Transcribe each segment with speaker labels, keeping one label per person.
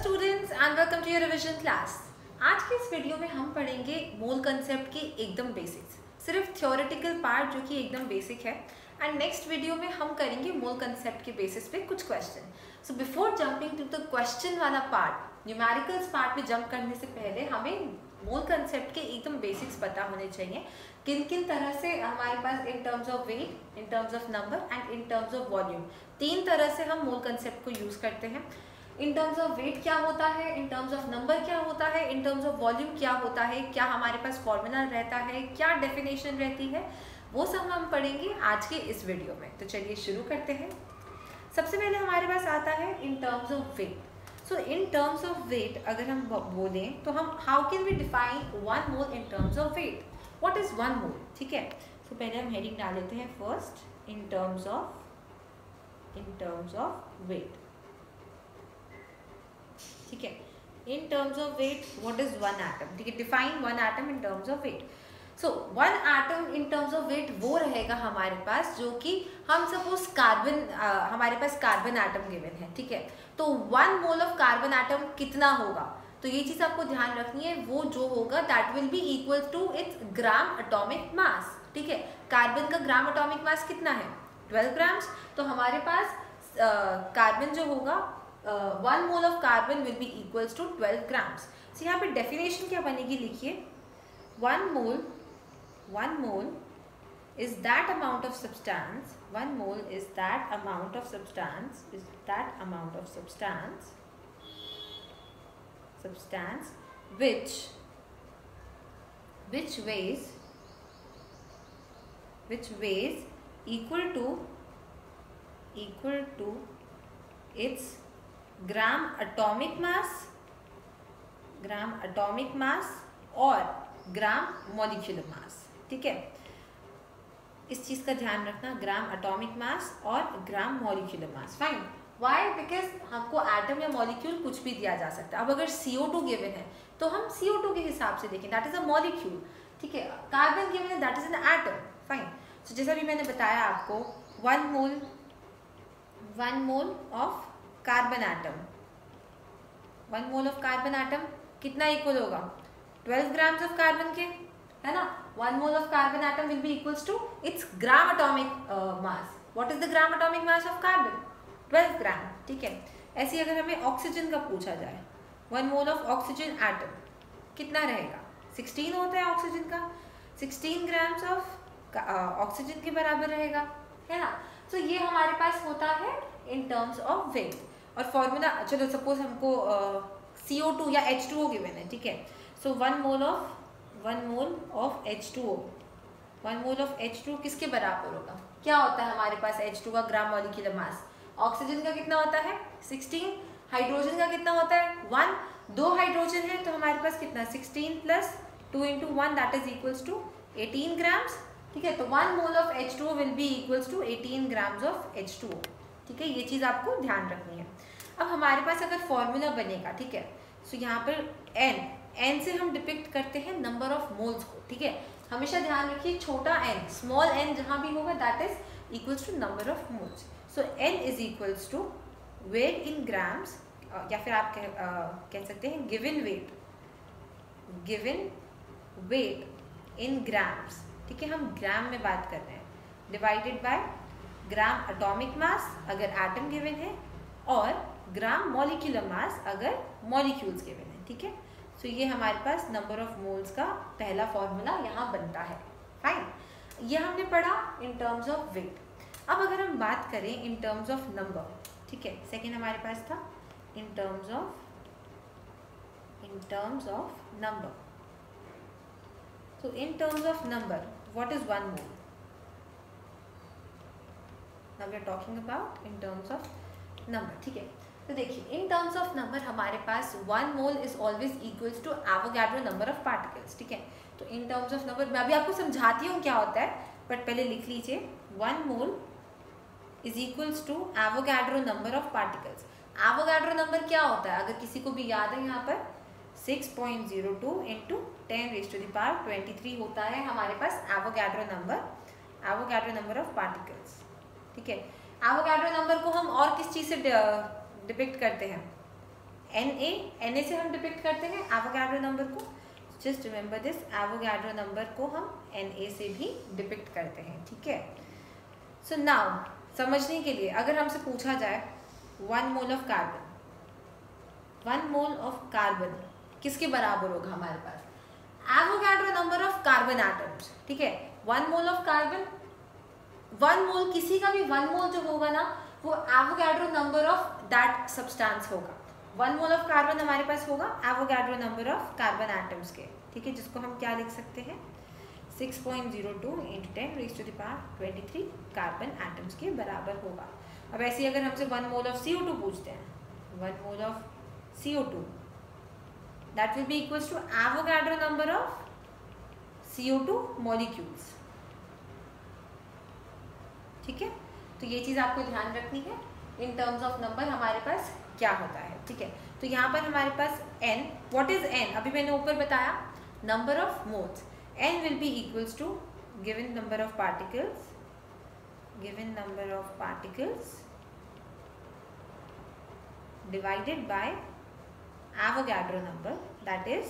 Speaker 1: Students and welcome to your revision class. आज के इस वीडियो में हम पढ़ेंगे मोल कंसेप्ट की एकदम बेसिक्स, सिर्फ थ्योरेटिकल पार्ट जो कि एकदम बेसिक है। एंड नेक्स्ट वीडियो में हम करेंगे मोल कंसेप्ट के बेसिस पे कुछ question. So before jumping to the question वाला पार्ट, न्यूमेरिकल्स पार्ट में जंप करने से पहले हमें मोल कंसेप्ट के एकदम बेसिक्स पता होने चाहिए। किन किन तरह से हमारे पास in terms of weight, in terms of number and in terms of volume, तीन तरह से हम मोल कंसेप्ट को यूज करते हैं। इन टर्म्स ऑफ वेट क्या होता है, इन टर्म्स ऑफ नंबर क्या होता है, इन टर्म्स ऑफ वॉल्यूम क्या होता है, क्या हमारे पास फॉर्मूला रहता है, क्या डेफिनेशन रहती है, वो सब हम पढ़ेंगे आज के इस वीडियो में। तो चलिए शुरू करते हैं। सबसे पहले हमारे पास आता है in terms of weight. So in terms of weight अगर हम बोलें तो हम how can we define one mole in terms of weight, what is one mole. ठीक है, तो पहले हम हेडिंग डाल लेते हैं first in terms of weight. ठीक है, in terms of weight what is one atom. ठीक है, define one atom in terms of weight. So one atom in terms of wait वो रहेगा हमारे पास जो कि हम सपोज कार्बन, हमारे पास कार्बन एटम गिवन है। ठीक है, तो one mole of carbon atom कितना होगा, तो ये चीज आपको ध्यान रखनी है। वो जो होगा that will be equal to its gram atomic mass. ठीक है, कार्बन का ग्राम एटॉमिक मास कितना है, 12 ग्राम्स। तो हमारे पास कार्बन जो होगा, one mole of carbon will be equals to 12 grams. तो यहाँ पे डेफिनेशन क्या बनेगी, लिखिए one mole is that amount of substance, one mole is that amount of substance which weighs equal to its gram atomic mass और gram molecular mass. ठीक है, इस चीज का ध्यान रखना, ग्राम एटॉमिक मास और gram molecular mass. Fine, why, because हमको एटम या मॉलिक्यूल कुछ भी दिया जा सकता है। अब अगर CO2 गिवन है तो हम CO2 के हिसाब से देखें, दैट इज अ मॉलिक्यूल। ठीक है, कार्बन गिवन है, that is an atom. Fine, so जैसा भी मैंने बताया आपको, one mole of carbon atom कितना इक्वल होगा, 12 ग्राम्स ऑफ कार्बन के, है ना। One mole of carbon atom will be equals to its gram atomic mass. What is the gram atomic mass of carbon, 12 gram. ठीक है, ऐसे अगर हमें ऑक्सीजन का पूछा जाए, one mole of oxygen atom कितना रहेगा, 16 होता है ऑक्सीजन का, 16 ग्राम्स ऑफ ऑक्सीजन के बराबर रहेगा, है ना। तो ये हमारे पास होता है इन टर्म्स ऑफ वेट। और फॉर्मूला, चलो सपोज हमको CO2 या H2O गिवन है। ठीक है, so one mole of H2O किसके बराबर होगा, क्या होता है हमारे पास H2 का ग्राम मॉलिक्यूलर मास, ऑक्सीजन का कितना होता है 16, हाइड्रोजन का कितना होता है 1, दो हाइड्रोजन है तो हमारे पास कितना 16 plus 2 × 1 that is equals to 18 grams. ठीक है, तो one mole of H2O will be equals to 18 grams of H2O। ठीक है, ये चीज आपको ध्यान रखनी है। अब हमारे पास अगर फॉर्मूला बनेगा, ठीक है, सो यहाँ पर n से हम डिपिक्ट करते हैं नंबर ऑफ मोल्स को। ठीक है, हमेशा ध्यान रखिए छोटा n, स्मॉल n जहाँ भी होगा that is equals to number of moles. So n is equals to weight in grams, या फिर आप कह सकते हैं गिवन वेट इन ग्राम्स। ठीक है, हम ग्राम में बात कर रहे हैं, डिवाइडेड बाय ग्राम एटॉमिक मास अगर एटम गिवन है और ग्राम मॉलिक्यूलर मास अगर मॉलिक्यूल्स गिवन है। ठीक है, सो ये हमारे पास नंबर ऑफ मोल्स का पहला फॉर्मूला यहाँ बनता है। फाइन, ये हमने पढ़ा इन टर्म्स ऑफ वेट। अब अगर हम बात करें इन टर्म्स ऑफ नंबर, ठीक है, सेकेंड हमारे पास था in terms of number. So in terms of number what is one mole, now we are talking about in terms of number. ठीक है, तो देखिए इन टर्म्स ऑफ नंबर हमारे पास one mole is always equals to Avogadro number of particles. ठीक है, तो इन terms of number मैं अभी आपको समझाती हूँ क्या होता है, बट पहले लिख लीजिए one mole is equals to Avogadro number of particles. Avogadro number क्या होता है, अगर किसी को भी याद है, यहाँ पर 6.02 × 10⁻23 होता है हमारे पास एवोगाड्रो नंबर ऑफ पार्टिकल्स। ठीक है, एवोगाड्रो नंबर को हम और किस चीज से डिपिक्ट करते हैं, Na से हम डिपिक्ट करते हैं एवोगाड्रो नंबर को। Just remember this, Avogadro number को हम Na से भी डिपिक्ट करते हैं, ठीक है। सो नाउ समझने के लिए अगर हमसे पूछा जाए 1 mole of carbon, 1 mole of carbon किसके बराबर होगा हमारे पास, Avogadro number of carbon atoms, ठीक है। 1 मोल ऑफ कार्बन, 1 मोल किसी का भी 1 मोल जो होगा ना वो Avogadro number of that substance होगा। 1 मोल ऑफ कार्बन हमारे पास होगा Avogadro number of carbon atoms के, ठीक है, जिसको हम क्या लिख सकते हैं 6.02 × 10⁻23 कार्बन एटम्स के बराबर होगा। अब ऐसे अगर हमसे 1 मोल ऑफ CO2 पूछते हैं, 1 mole of CO2 that will be equals to Avogadro number of CO2 molecules, ठीक है। तो ये चीज़ आपको ध्यान रखनी है, इन टर्म्स ऑफ नंबर हमारे पास क्या होता है, ठीक है। तो यहाँ पर हमारे पास n, व्हाट इज n, अभी मैंने ऊपर बताया number of moles, n will be equals to given number of particles, given number of particles divided by Avogadro number that is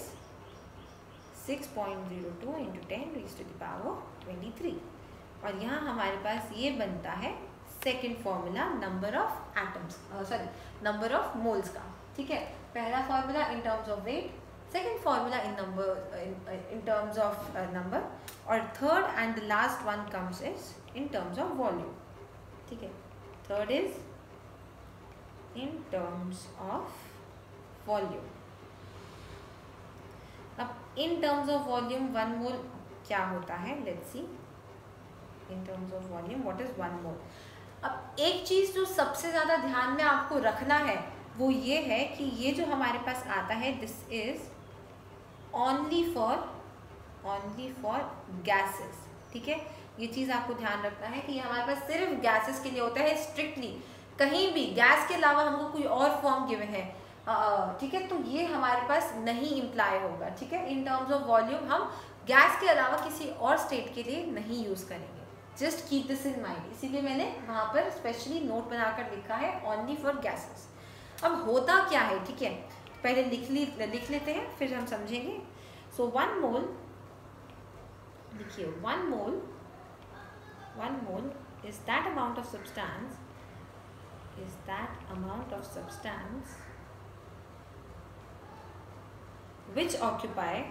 Speaker 1: 6.02 × 10⁻23। और यहाँ हमारे पास ये बनता है second formula number of atoms, sorry number of moles का, ठीक है। पहला formula in terms of weight, second formula in number in terms of number, और third and the last one comes is in terms of volume, ठीक है। Third is in terms of volume. अब in terms of volume 1 mole क्या होता है, let's see in terms of volume what is 1 मोल। अब एक चीज़ जो सबसे ज़्यादा ध्यान में आपको रखना है वो ये है कि ये जो हमारे पास आता है this is only for gases, ठीक है। ये चीज़ आपको ध्यान रखना है कि ये हमारे पास सिर्फ गैसेस के लिए होता है स्ट्रिक्टली, कहीं भी गैस के अलावा हमको कोई और फॉर्म गिवन है, ठीक है, तो ये हमारे पास नहीं इम्प्लाई होगा, ठीक है। इन टर्म्स ऑफ वॉल्यूम हम गैस के अलावा किसी और स्टेट के लिए नहीं यूज़ करेंगे, just keep this in mind, इसीलिए मैंने वहाँ पर स्पेशली नोट बनाकर लिखा है ओनली फॉर गैसेस। अब होता क्या है, ठीक है, पहले लिख लेते हैं फिर हम समझेंगे। सो 1 मोल, लिखिए 1 mole is that amount of substance which occupy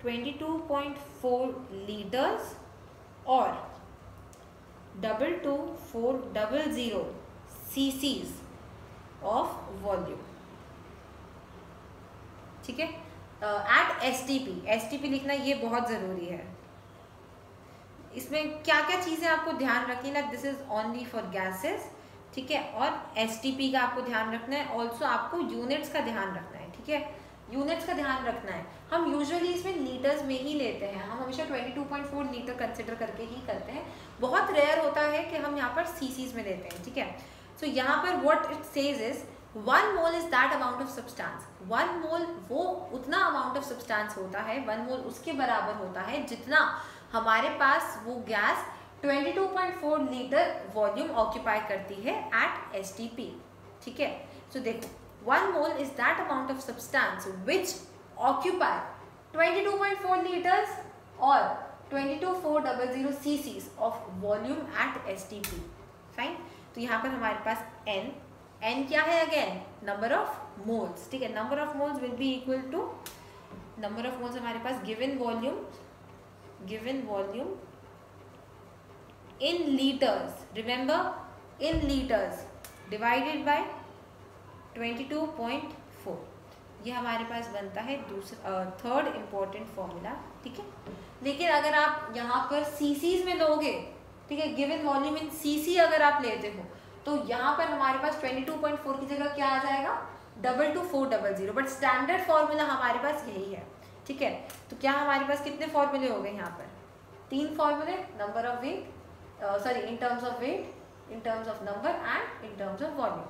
Speaker 1: 22.4 liters or 22400 cc's of volume, ठीक है। एट STP लिखना ये बहुत ज़रूरी है। इसमें क्या क्या चीज़ें आपको ध्यान रखनी है, this is only for gases, ठीक है, और STP का आपको ध्यान रखना है, ऑल्सो आपको यूनिट्स का ध्यान रखना है, ठीक है, यूनिट्स का ध्यान रखना है। हम यूजुअली इसमें लीटर्स में ही लेते हैं, हम हमेशा 22.4 लीटर कंसिडर करके ही करते हैं, बहुत रेयर होता है कि हम यहाँ पर सीसीज में लेते हैं, ठीक है। सो यहाँ पर what it says is 1 mole is that amount of substance, 1 मोल वो उतना अमाउंट ऑफ सब्सटेंस होता है, 1 मोल उसके बराबर होता है जितना हमारे पास वो गैस 22.4 लीटर वॉल्यूम ऑक्यूपाई करती है एट STP, ठीक है। सो देखो 1 mole is that amount of substance which occupy 22.4 litres और 22400 cc's of volume at STP, fine. तो यहाँ पर हमारे पास n क्या है, अगेन नंबर ऑफ मोल्स, ठीक है। Number of moles will be equal to number of moles हमारे पास given volume in liters, remember in liters divided by 22.4, ये हमारे पास बनता है दूसरा थर्ड इम्पोर्टेंट फॉर्मूला, ठीक है। लेकिन अगर आप यहाँ पर सीसीज में लोगे, ठीक है, गिवन वॉल्यूम इन सीसी अगर आप लेते हो तो यहाँ पर हमारे पास 22.4 की जगह क्या आ जाएगा 22400, बट स्टैंडर्ड फॉर्मूला हमारे पास यही है, ठीक है। तो क्या हमारे पास कितने फॉर्मूले हो गए यहाँ पर, 3 फॉर्मूले, number of weight, sorry in terms of weight, in terms of number and in terms of volume.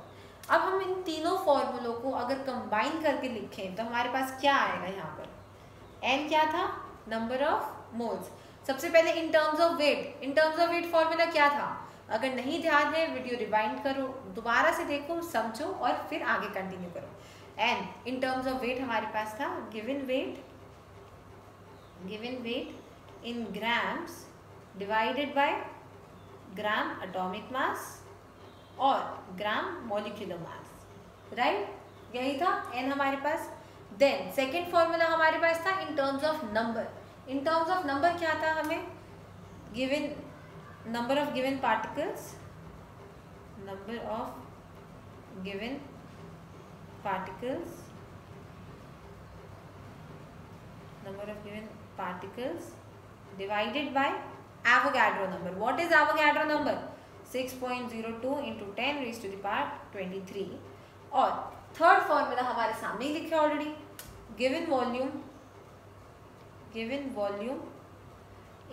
Speaker 1: अब हम इन तीनों फॉर्मूलों को अगर कंबाइन करके लिखें तो हमारे पास क्या आएगा, यहाँ पर n क्या था, नंबर ऑफ मोल्स, सबसे पहले in terms of weight, in terms of weight formula क्या था? अगर नहीं ध्यान है वीडियो रिवाइंड करो, दोबारा से देखो, समझो और फिर आगे कंटिन्यू करो। And in terms of weight हमारे पास था given weight in grams divided by gram atomic mass और ग्राम मॉलिक्यूलर मास, राइट? यही था एन हमारे पास। देन सेकेंड फॉर्मूला हमारे पास था in terms of number. In terms of number क्या था? हमें given number of given particles, number of given particles divided by Avogadro number. What is Avogadro number? 6.02 into 10 raised to the power 23। और third formula हमारे सामने ही लिखे already, given volume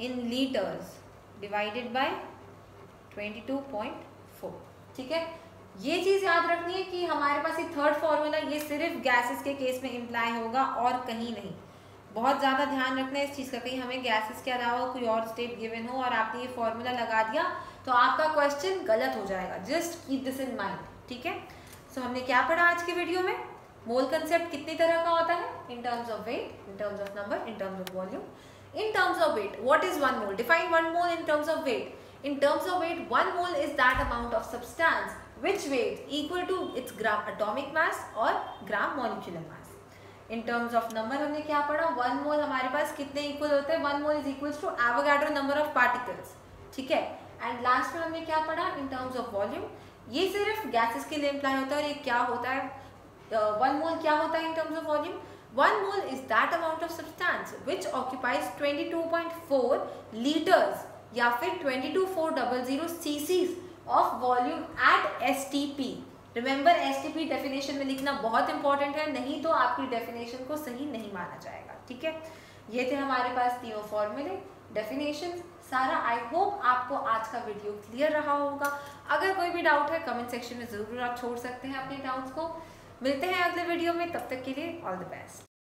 Speaker 1: in litres divided by 22.4। ठीक है, ये चीज याद रखनी है कि हमारे पास ये थर्ड फॉर्मूला ये सिर्फ गैसेस के केस में इम्प्लाई होगा और कहीं नहीं। बहुत ज़्यादा ध्यान रखना है इस चीज़ का, कहीं हमें गैसेस के अलावा कोई और स्टेट गिवन हो और आपने ये फॉर्मूला लगा दिया तो आपका क्वेश्चन गलत हो जाएगा। Just keep this in mind, ठीक है? सो हमने क्या पढ़ा आज के वीडियो में? मोल कंसेप्ट कितनी तरह का होता है? In terms of weight, in terms of number, in terms of volume. In terms of weight, what is 1 mole? Define 1 mole in terms of weight. In terms of weight, 1 mole is that amount of substance which weight equal to its gram atomic mass or gram molecular mass. In terms of number हमने क्या पढ़ा? 1 mole हमारे पास कितने equal होते हैं? 1 mole is equals to Avogadro number of particles, ठीक है? And last में हमने क्या पढ़ा? In terms of volume, ये सिर्फ गैसेस के लिए इम्प्लाई होता है। और ये क्या होता है? 1 mole क्या होता है in terms of volume? 1 mole is that amount of substance which occupies 22.4 liters या फिर 22,400 cc's of volume at STP। Remember STP definition में लिखना बहुत इंपॉर्टेंट है, नहीं तो आपकी डेफिनेशन को सही नहीं माना जाएगा, ठीक है? ये थे हमारे पास तीनों फॉर्मूले, डेफिनेशन सारा। आई होप आपको आज का वीडियो क्लियर रहा होगा। अगर कोई भी डाउट है कमेंट सेक्शन में जरूर आप छोड़ सकते हैं अपने डाउट्स को। मिलते हैं अगले वीडियो में, तब तक के लिए ऑल द बेस्ट।